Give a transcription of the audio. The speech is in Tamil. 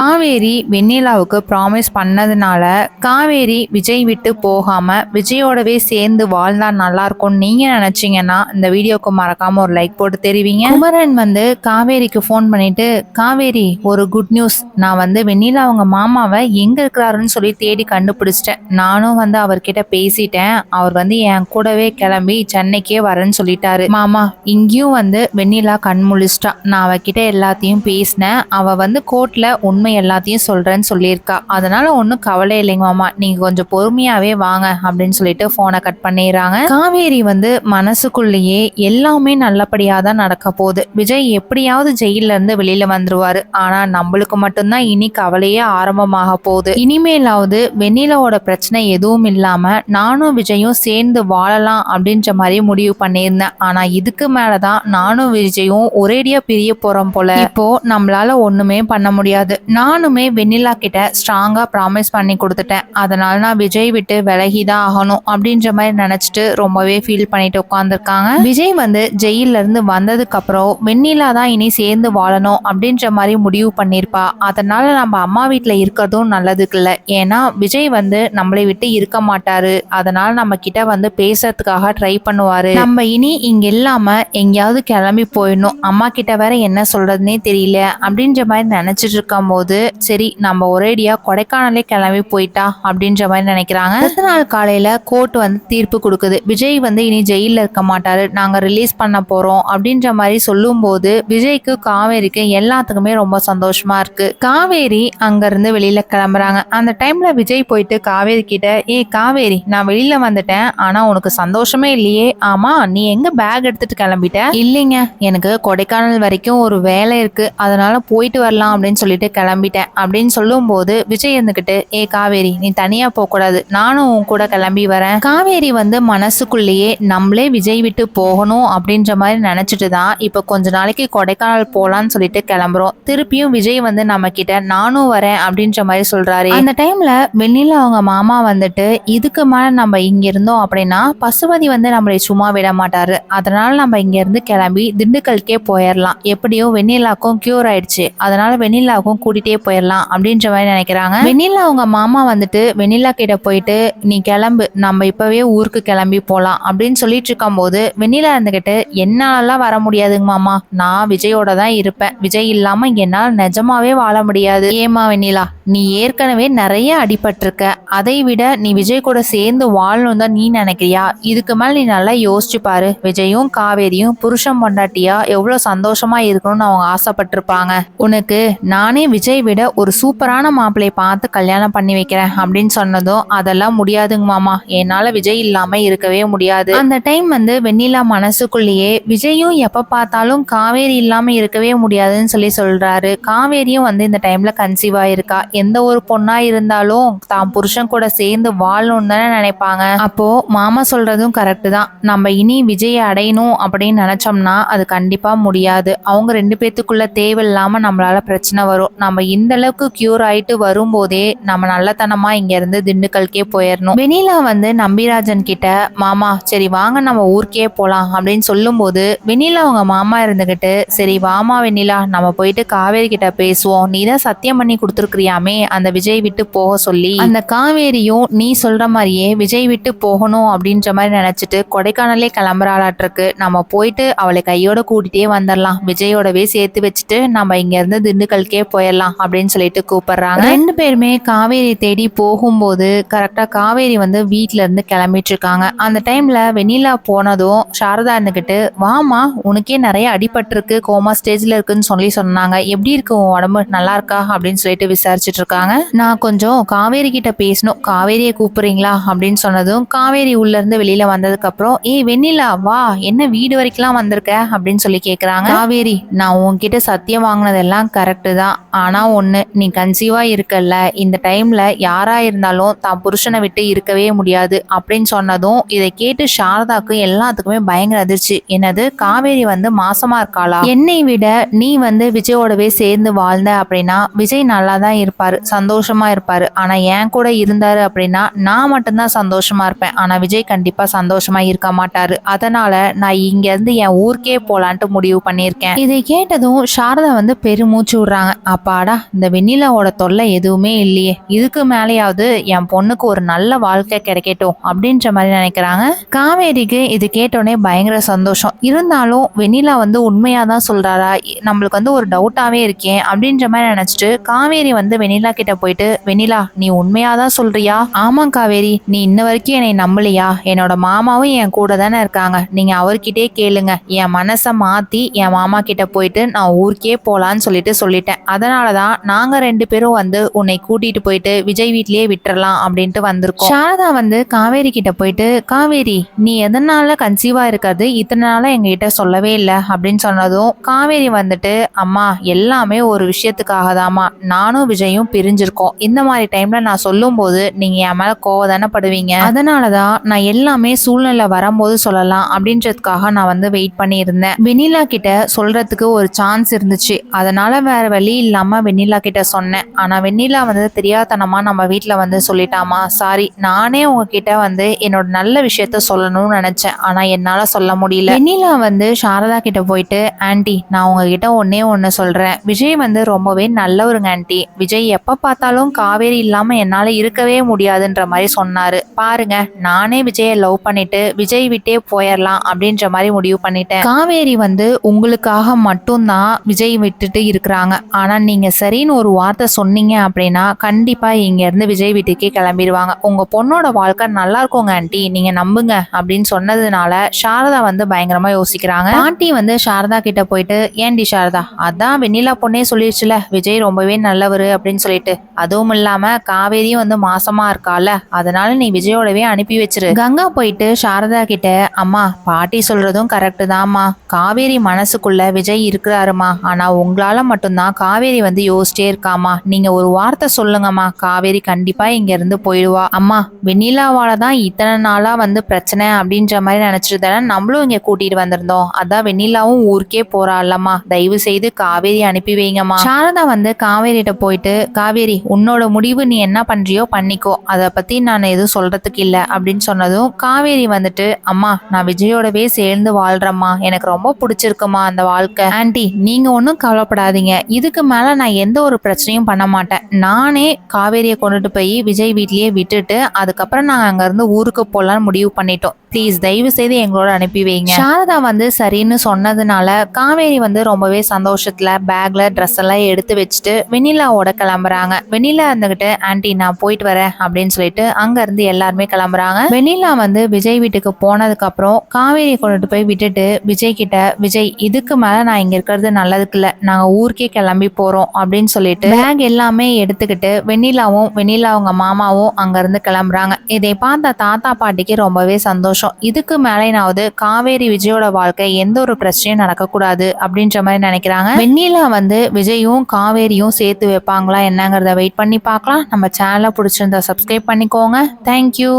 காவேரி வெண்ணிலாவுக்கு ப்ராமிஸ் பண்ணதுனால காவேரி விஜய் விட்டு போகாம விஜயோடவே சேர்ந்து வாழ்ந்தா நல்லா இருக்கும்னு நீங்க நினைச்சீங்கன்னா இந்த வீடியோக்கு மறக்காம ஒரு லைக் போட்டு தெரிவிங்க. குமரன் வந்து காவேரிக்கு ஃபோன் பண்ணிட்டு, காவேரி ஒரு குட் நியூஸ், நான் வந்து வெண்ணிலா அவங்க மாமாவை எங்க இருக்கிறாருன்னு சொல்லி தேடி கண்டுபிடிச்சிட்டேன். நானும் வந்து அவர்கிட்ட பேசிட்டேன். அவர் வந்து என் கூடவே கிளம்பி சென்னைக்கே வரேன்னு சொல்லிட்டாரு. மாமா இங்கேயும் வந்து வெண்ணிலா கண் முழிச்சிட்டா. நான் அவகிட்ட எல்லாத்தையும் பேசினேன். அவ வந்து கோர்ட்ல உண்மை எல்லாத்தையும் சொல்றேன்னு சொல்லியிருக்கா. அதனால ஒன்றும் கவலை இல்லைங்க மாமா, நீங்க கொஞ்சம் பொறுமையாவே வாங்க அப்படின்னு சொல்லிட்டு போனை கட் பண்ணிடுறாங்க. காவேரி வந்து மனசுக்குள்ளேயே எல்லாமே நல்லபடியா தான் நடக்க போகுது. விஜய் எப்படியாவது ஜெயில இருந்து வெளியில வந்துருவாரு. ஆனா நம்மளுக்கு மட்டும்தான் இனி கவலையே ஆரம்பமாக போகுது. இனிமேலாவது வெண்ணிலாவோட பிரச்சனை எதுவும் இல்லாம நானும் விஜயும் சேர்ந்து வாழலாம் அப்படின்ற மாதிரி முடிவு பண்ணியிருந்தேன். ஆனா இதுக்கு மேலதான் நானும் விஜயும் ஒரேடியா பிரிய போறோம் போல. இப்போ நம்மளால ஒண்ணுமே பண்ண முடியாது. நானுமே வெண்ணிலா கிட்ட ஸ்ட்ராங்கா ப்ராமிஸ் பண்ணி கொடுத்துட்டேன். அதனால நான் விஜய் விட்டு விலகிதான் ஆகணும் அப்படின்ற மாதிரி நினைச்சிட்டு ரொம்பவே ஃபீல் பண்ணிட்டு உட்காந்துருக்காங்க. விஜய் வந்து ஜெயில இருந்து வந்ததுக்கு அப்புறம் வெண்ணிலா தான் இனி சேர்ந்து வாழணும் அப்படின்ற மாதிரி முடிவு பண்ணிருப்பா. அதனால நம்ம அம்மா வீட்டுல இருக்கிறதும் நல்லதுக்கு இல்ல. ஏன்னா விஜய் வந்து நம்மளை விட்டு இருக்க மாட்டாரு. அதனால நம்ம கிட்ட வந்து பேசுறதுக்காக ட்ரை பண்ணுவாரு. நம்ம இனி இங்க இல்லாம எங்கேயாவது கிளம்பி போயிடணும். அம்மா கிட்ட வேற என்ன சொல்றதுன்னே தெரியல அப்படின்ற மாதிரி நினைச்சிட்டு இருக்கும் போது சரி நம்ம ஒரேடியா கொடைக்கானலே கிளம்பி போயிட்டா அப்படின்ற மாதிரி நினைக்கிறாங்க. அடுத்த நாள் காலையில கோர்ட் வந்து தீர்ப்பு கொடுக்குது. விஜய் வந்து இனி ஜெயில இருக்க மாட்டாரு, நாங்க ரிலீஸ் பண்ண போறோம் அப்படின்ற மாதிரி சொல்லும் போது விஜய்க்கு காவேரிக்கு எல்லாத்துக்குமே ரொம்ப சந்தோஷமா இருக்கு. காவேரி அங்க இருந்து வெளியில கிளம்புறாங்க. அந்த டைம்ல விஜய் போயிட்டு காவேரி கிட்ட, காவேரி நான் வெளியில வந்துட்டேன், ஆனா உனக்கு சந்தோஷமே இல்லையே, ஆமா நீ எங்க பேக் எடுத்துட்டு கிளம்பிட்ட? இல்லைங்க, எனக்கு கொடைக்கானல் வரைக்கும் ஒரு வேலை இருக்கு, அதனால போயிட்டு வரலாம் அப்படின்னு சொல்லிட்டு கிளம்பிட்டேன் அப்படின்னு சொல்லும் போது விஜய் இருந்துகிட்டு, காவேரி நீ தனியா போக கூடாது, நானும் உன் கூட கிளம்பி வரேன். காவேரி வந்து மனசுக்குள்ளேயே நம்மளே விஜய் விட்டு போகணும் அப்படின்ற மாதிரி நினைச்சிட்டு தான் இப்ப கொஞ்ச நாளைக்கு கொடைக்கானல் போலான்னு சொல்லிட்டு கிளம்புறோம். திருப்பியும் விஜய் வந்து நம்ம கிட்ட நானும் வரேன் அப்படின்ற மாதிரி சொல்றாரு. அந்த டைம்ல வெண்ணிலா அவங்க மாமா வந்துட்டு, இதுக்கு மேல நம்ம இங்க இருந்தோம் அப்படின்னா பசுபதி வந்து நம்மளை சும்மா விட மாட்டாரு, அதனால நம்ம இங்க இருந்து கிளம்பி திண்டுக்கல்கே போயிடலாம், எப்படியும் வெண்ணிலாக்கும் கியூர் ஆயிடுச்சு, அதனால வெண்ணிலாவுக்கும் கூட்டிட்டே போயிடலாம் அப்படின்ற மாதிரி நினைக்கிறாங்க. வெண்ணிலா அவங்க மாமா வந்துட்டு வெண்ணிலா கிட்ட போயிட்டு, நீ கிளம்பு, நம்ம இப்பவே ஊருக்கு கிளம்பி போலாம் அப்படின்னு சொல்லிட்டு இருக்கும் போது வெண்ணிலா இருந்துகிட்டு, என்னாலலாம் வர முடியாதுங்க மாமா, நான் விஜயோட தான் இருப்பேன், விஜய் இல்லாம என்னால நிஜமாவே வாழ முடியாது. ஏமா வெண்ணிலா, நீ ஏற்கனவே நிறைய அடிபட்டிருக்க, அதை விட நீ விஜய் கூட சேர்ந்து வாழணும் தான் நீ நினைக்கிறியா? இதுக்கு மேல நீ நல்லா யோசிச்சு பாரு, விஜயும் காவேரியும் புருஷன் பொண்டாட்டியா எவ்வளவு சந்தோஷமா இருக்கணும்னு அவங்க ஆசைப்பட்டிருப்பாங்க. உனக்கு நானே விஜய் விட ஒரு சூப்பரான மாப்பிள்ளையை பார்த்து கல்யாணம் பண்ணி வைக்கிறேன் அப்படின்னு சொன்னதும், அதெல்லாம் முடியாதுங்க மாமா, என்னால விஜய் இல்லாம இருக்கவே முடியாது. அந்த டைம் வந்து வெண்ணிலா மனசுக்குள்ளேயே விஜயும் எப்ப பார்த்தாலும் காவேரி இல்லாம இருக்கவே முடியாதுன்னு சொல்லி சொல்றாரு. காவேரியும் வந்து இந்த டைம்ல கன்சீவ் ஆயிருக்கா. எந்த ஒரு பொண்ணா இருந்தாலும் தான் புருஷன் கூட சேர்ந்து வாழணும்னு தானே நினைப்பாங்க. அப்போ மாமா சொல்றதும் கரெக்ட் தான், நம்ம இனி விஜயை அடையணும் அப்படின்னு நினைச்சோம்னா அது கண்டிப்பா முடியாது. அவங்க ரெண்டு பேத்துக்குள்ள தேவையில்லாம நம்மளால பிரச்சனை வரும். நம்ம இந்த அளவுக்கு கியூர் ஆயிட்டு வரும்போதே நம்ம நல்லத்தனமா இங்க இருந்து திண்டுக்கல்கே போயிடணும். வெண்ணிலா வந்து நம்பிராஜன் கிட்ட, மாமா சரி வாங்க நம்ம ஊருக்கே போலாம் அப்படின்னு சொல்லும் போது வெண்ணிலா அவங்க மாமா இருந்துகிட்டு, சரி வாமா வெண்ணிலா நம்ம போயிட்டு காவேரி கிட்ட பேசுவோம், நீ தான் சத்தியம் பண்ணி கொடுத்துருக்கிறியாமே அந்த விஜய் விட்டு போக சொல்லி, அந்த காவேரியும் நீ சொல்ற மாதிரியே விஜய் விட்டு போகணும் அப்படின்ற மாதிரி நினைச்சிட்டு கொடைக்கானலே கிளம்புறாளாட்டிருக்கு, நம்ம போயிட்டு அவளை கையோட கூட்டிட்டே வந்துடலாம், விஜயோடவே சேர்த்து வச்சுட்டு நம்ம இங்க இருந்து திண்டுக்கல்கே போயிடலாம் அப்படின்னு சொல்லிட்டு கூப்பிடுறாங்க. ரெண்டு பேருமே காவேரி தேடி போகும்போது கரெக்டா காவேரி வந்து வீட்டுல இருந்து கிளம்பிட்டு இருக்காங்க. அந்த டைம்ல வெண்ணிலா போனதும் சாரதா இருந்துகிட்டு, வாமா உனக்கே நிறைய அடிபட்டிருக்கு, கோமா ஸ்டேஜ்ல இருக்குன்னு சொல்லி சொன்னாங்க, எப்படி இருக்கு உன் உடம்பு, நல்லா இருக்கா அப்படின்னு சொல்லிட்டு விசாரிச்சுட்டு இருக்காங்க. நான் கொஞ்சம் காவேரி கிட்ட பேசணும், காவேரியை கூப்பிடுறீங்களா அப்படின்னு சொன்னதும் காவேரி உள்ள இருந்து வெளியில வந்ததுக்கு அப்புறம், வெண்ணிலா வா, என்ன வீடு வரைக்கும் வந்திருக்க அப்படின்னு சொல்லி கேக்குறாங்க. காவேரி, நான் உன்கிட்ட சத்தியம் வாங்கினதெல்லாம் கரெக்டு தான், ஆனா ஒண்ணு, நீ கன்சீவா இருக்கல்ல, இந்த டைம்ல யாரா இருந்தாலும் தான் புருஷனை விட்டு இருக்கவே முடியாது அப்படின்னு சொன்னதும் இதை கேட்டு சாரதாக்கு எல்லாத்துக்குமே பயங்கர அதிர்ச்சி. என்னது, காவேரி வந்து மாசமா இருக்காளா? என்னை விட நீ வந்து விஜயோடவே சேர்ந்து வாழ்ந்த அப்படின்னா விஜய் நல்லா தான் இருப்பாரு, சந்தோஷமா இருப்பாரு. ஆனா என் கூட இருந்தாரு அப்படின்னா நான் மட்டும்தான் சந்தோஷமா இருப்பேன், ஆனா விஜய் கண்டிப்பா சந்தோஷமா இருக்க மாட்டாரு. அதனால நான் இங்க இருந்து என் ஊருக்கே போலான்ட்டு முடிவு பண்ணியிருக்கேன். இதை கேட்டதும் சாரதா வந்து பெருமூச்சு விடுறாங்க. அப்பாடா, அப்பாடா இந்த வெண்ணிலாவோட தொல்லை எதுவுமே இல்லையே, இதுக்கு மேலேயாவது என் பொண்ணுக்கு ஒரு நல்ல வாழ்க்கை கிடைக்கட்டும் அப்படின்ற மாதிரி நினைக்கிறாங்க. காவேரிக்கு இது கேட்டோடனே பயங்கர சந்தோஷம். இருந்தாலும் வெண்ணிலா வந்து உண்மையா தான் சொல்றாரா, நம்மளுக்கு வந்து ஒரு டவுட்டாவே இருக்கேன் அப்படின்ற மாதிரி நினைச்சிட்டு காவேரி வந்து வெண்ணிலா கிட்ட போயிட்டு, வெண்ணிலா நீ உண்மையாதான் சொல்றியா? ஆமா காவேரி, நீ இன்ன வரைக்கும் என்னை நம்பலையா? என்னோட மாமாவும் என் கூட தானே இருக்காங்க, நீங்க அவர்கிட்டே கேளுங்க. என் மனசை மாத்தி என் மாமா கிட்ட போயிட்டு நான் ஊருக்கே போலான்னு சொல்லிட்டேன். அதனாலதான் நாங்க 2 பேரும் வந்து உன்னை கூட்டிட்டு போயிட்டு விஜய் வீட்லயே விட்டுறலாம் அப்படின்ட்டு வந்திருக்கோம். சாரதா வந்து காவேரி கிட்ட போயிட்டு, காவேரி நீ எதனால கன்சீவா இருக்காது இத்தனை நாளா எங்ககிட்ட சொல்லவே இல்லை அப்படின்னு சொன்னதும் காவேரி வந்துட்டு, அம்மா எல்லாமே ஒரு விஷயத்துக்காக தாம்மா நானும் விஜயும் பிரிஞ்சிருக்கோம். இந்த மாதிரி டைம்ல நான் சொல்லும் போது நீங்க என் மேல கோவம் தானே படுவீங்க. அதனாலதான் நான் எல்லாமே சூழ்நிலை வரும்போது சொல்லலாம் அப்படின்றதுக்காக நான் வந்து வெயிட் பண்ணி இருந்தேன். வெண்ணிலா கிட்ட சொல்றதுக்கு ஒரு சான்ஸ் இருந்துச்சு, அதனால வேற வழி இல்லாம வெண்ணிலா கிட்ட சொன்னேன். ஆனா வெண்ணிலா வந்து தெரியாதனமா நம்ம வீட்டுல வந்து சொல்லிட்டாமா, சாரி. நானே உங்ககிட்ட வந்து என்னோட நல்ல விஷயத்த சொல்லணும்னு நினைச்சேன், ஆனா என்னால சொல்ல முடியல. வெண்ணிலா வந்து சாரதா கிட்ட போயிட்டு, ஆன்ட்டி நான் உங்ககிட்ட ஒண்ணு சொல்றேன், விஜய் வந்து ரொம்பவே நல்லவருங்க ஆன்ட்டி. விஜய் எப்ப பார்த்தாலும் காவேரி இல்லாம என்னால இருக்கவே முடியாதுன்ற மாதிரி சொன்னாரு. பாருங்க நானே விஜயை லவ் பண்ணிட்டு விஜய் விட்டே போயிடலாம் அப்படின்ற மாதிரி முடிவு பண்ணிட்டேன். காவேரி வந்து உங்களுக்காக மட்டும்தான் விஜய் விட்டுட்டு இருக்கிறாங்க. ஆனா நீங்க சரின்னு ஒரு வார்த்தை சொன்னீங்க அப்படின்னா கண்டிப்பா இங்க இருந்து விஜய் வீட்டுக்கே கிளம்பிடுவாங்க. உங்க பொண்ணோட வாழ்க்கை நல்லா இருக்குங்க ஆன்ட்டி, நீங்க நம்புங்க அப்படின்னு சொன்னதுனால சாரதா வந்து பயங்கரமா யோசிக்கிறாங்க. பாட்டி வந்து சாரதா கிட்ட போயிட்டு, ஏன்டி சாரதா, அதான் வெண்ணிலா பொண்ணே சொல்லிடுச்சுல விஜய் ரொம்பவே நல்லவரு அப்படின்னு சொல்லிட்டு, அதுவும் இல்லாம காவேரியும் வந்து மாசமா இருக்கால, அதனால நீ விஜயோடவே அனுப்பி வச்சிரு. கங்கா போயிட்டு சாரதா கிட்ட, அம்மா பாட்டி சொல்றதும் கரெக்டு தான்மா, காவேரி மனசுக்குள்ள விஜய் இருக்கிறாருமா, ஆனா உங்களால மட்டும்தான் காவேரி வந்து யோசிச்சே இருக்காமா. நீங்க ஒரு வார்த்தை சொல்லுங்கம்மா, காவேரி கண்டிப்பா இங்க இருந்து போயிடுவா. அம்மா வெண்ணிலாவால தான் இத்தனை நாளா வந்து பிரச்சனை அப்படின்ற மாதிரி நினைச்சிட்டு தானே நம்மளும் இங்க கூட்டிட்டு வந்திருந்தோம். அதான் வெண்ணிலாவும் ஊருக்கே போறாள்லம்மா, தயவு செய்து காவேரி அனுப்பி வைங்கம்மா. சாரதா வந்து காவேரிட்ட போயிட்டு, காவேரி உன்னோட முடிவு நீ என்ன பண்றியோ பண்ணிக்கோ, அதை பத்தி நான் எதுவும் சொல்றதுக்கு இல்லை அப்படின்னு சொன்னதும் காவேரி வந்துட்டு, அம்மா நான் விஜயோடவே சேர்ந்து வாழ்றேம்மா, எனக்கு ரொம்ப பிடிச்சிருக்குமா அந்த வாழ்க்கை. ஆன்ட்டி நீங்க ஒன்றும் கவலைப்படாதீங்க, இதுக்கு மேல நான் எந்த ஒரு பிரச்சனையும் பண்ண மாட்டேன். நானே காவேரியை கொண்டுட்டு போய் விஜய் வீட்லயே விட்டுட்டு அதுக்கப்புறம் நாங்க அங்க இருந்து ஊருக்கு போலான்னு முடிவு பண்ணிட்டோம். ப்ளீஸ் தயவு செய்து எங்களோட அனுப்பி வைங்க. சாரதா வந்து சரின்னு சொன்னதுனால காவேரி வந்து ரொம்பவே சந்தோஷத்துல பேக்ல ட்ரெஸ் எல்லாம் எடுத்து வச்சுட்டு வெண்ணிலாவோட கிளம்புறாங்க. வெண்ணிலா இருந்துகிட்டு, ஆன்ட்டி நான் போயிட்டு வரேன் அப்படின்னு சொல்லிட்டு அங்க இருந்து எல்லாருமே கிளம்புறாங்க. வெண்ணிலா வந்து விஜய் வீட்டுக்கு போனதுக்கு அப்புறம் காவேரியை கொண்டுட்டு போய் விட்டுட்டு விஜய் கிட்ட, விஜய் இதுக்கு மேல நான் இங்க இருக்கிறது நல்லதுக்கு இல்ல, நாங்க ஊருக்கே கிளம்பி போறோம் அப்படின்னு சொல்லிட்டு பேக் எல்லாமே எடுத்துக்கிட்டு வெண்ணிலா அவங்க மாமாவும் அங்க இருந்து கிளம்புறாங்க. இதை பார்த்த தாத்தா பாட்டிக்கு ரொம்பவே சந்தோஷம். இதுக்கு மேலேனாவது காவேரி விஜயோட வாழ்க்கை எந்த ஒரு பிரச்சனையும் நடக்கக்கூடாது அப்படின்ற மாதிரி நினைக்கிறாங்க. வெண்ணிலா வந்து விஜயும் காவேரியும் சேர்த்து வைப்பாங்களா என்னங்கிறத வெயிட் பண்ணி பார்க்கலாம். நம்ம சேனலை பிடிச்சிருந்தா சப்ஸ்கிரைப் பண்ணிக்கோங்க. தேங்க்யூ.